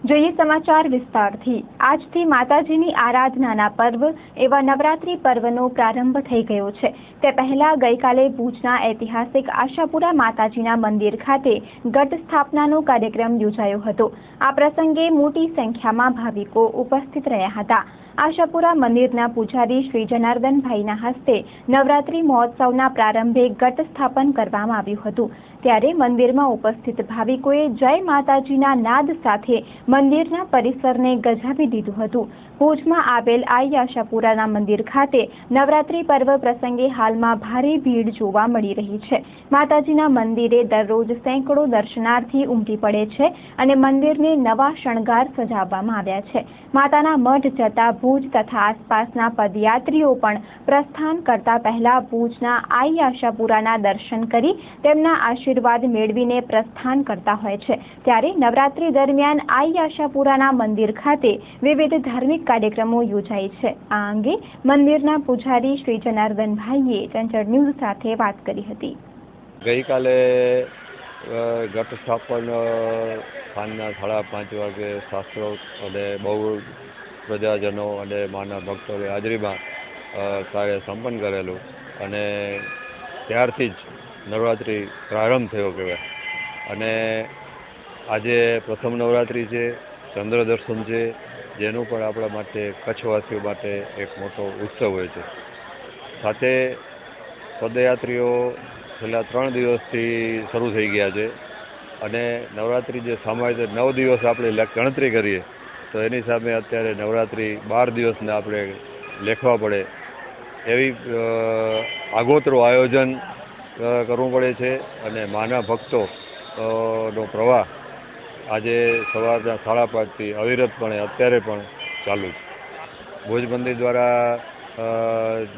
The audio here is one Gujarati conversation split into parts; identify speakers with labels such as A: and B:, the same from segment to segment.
A: જોઈએ સમાચાર વિસ્તારથી। આજથી માતાજીની આરાધનાના પર્વ એવા નવરાત્રી પર્વનો પ્રારંભ થઈ ગયો છે। તે પહેલા ગઈકાલે ભુજના ઐતિહાસિક આશાપુરા માતાજીના મંદિર ખાતે ઘટ સ્થાપનાનો કાર્યક્રમ યોજાયો હતો। આ પ્રસંગે મોટી સંખ્યામાં ભાવિકો ઉપસ્થિત રહ્યા હતા। આશાપુરા મંદિરના પૂજારી શ્રી જનાર્દનભાઈના હસ્તે નવરાત્રી મહોત્સવના પ્રારંભે ઘટ સ્થાપન કરવામાં આવ્યું હતું। ત્યારે મંદિરમાં ઉપસ્થિત ભાવિકોએ જય માતાજીના નાદ સાથે મંદિરના પરિસરને ગજાવી દીધું હતું। ભુજમાં આવેલ આઈ આશાપુરાના મંદિર ખાતે નવરાત્રી પર્વ પ્રસંગે હાલમાં ભારે ભીડ જોવા મળી રહી છે। માતાજીના મંદિરે દરરોજ સેંકડો દર્શનાર્થી ઉમટી પડે છે અને મંદિરને નવા શણગાર સજાવવામાં આવ્યા છે। માતાના મઢ જતા ભુજ તથા આસપાસના પદયાત્રીઓ પણ પ્રસ્થાન કરતા પહેલા ભુજના આઈ આશાપુરાના દર્શન કરી તેમના આશીર્વાદ મેળવીને પ્રસ્થાન કરતા હોય છે। ત્યારે નવરાત્રી દરમિયાન આઈ આશાપુરાના મંદિર ખાતે વિવિધ ધાર્મિક કાર્યક્રમો યોજાય છે। આ અંગે મંદિરના પૂજારી શ્રી જનાર્દનભાઈએ ચંચળ ન્યૂઝ સાથે વાત કરી હતી।
B: ગઈકાલે ઘટ સ્થાપન સાંજના 5:30 વાગે શાસ્ત્રો અને બહુ પ્રજાજનો અને માના ભક્તોની હાજરીમાં કાર્ય સંપન્ન કરેલું અને ત્યારથી જ નવરાત્રિ પ્રારંભ થયો કહેવાય। અને આજે પ્રથમ નવરાત્રિ છે, ચંદ્ર દર્શન છે, જેનું પણ આપણા માટે કચ્છવાસીઓ માટે એક મોટો ઉત્સવ હોય છે। સાથે પદયાત્રીઓ છેલ્લા 3 દિવસથી શરૂ થઈ ગયા છે અને નવરાત્રિ જે સામાન્ય 9 દિવસ આપણે ગણતરી કરીએ તો એની સામે અત્યારે નવરાત્રિ 12 દિવસને આપણે લેખવા પડે એવી આગોતરું આયોજન કરવું પડે છે। અને માના ભક્તો નો પ્રવાહ આજે સવારના 5:30થી અવિરતપણે અત્યારે પણ ચાલુ છે। ભુજ મંદિર દ્વારા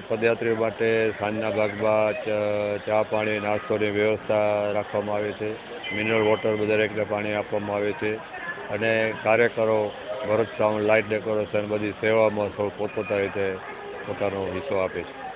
B: પદયાત્રીઓ માટે સાંજના ભાગમાં ચા પાણી નાસ્તોની વ્યવસ્થા રાખવામાં આવે છે। મિનરલ વોટર દરેકને પાણી આપવામાં આવે છે અને કાર્યકરો ભરત સાઉન્ડ લાઇટ ડેકોરેશન બધી સેવામાં સૌ પોતપોતાની રીતે પોતાનો હિસ્સો આપે છે।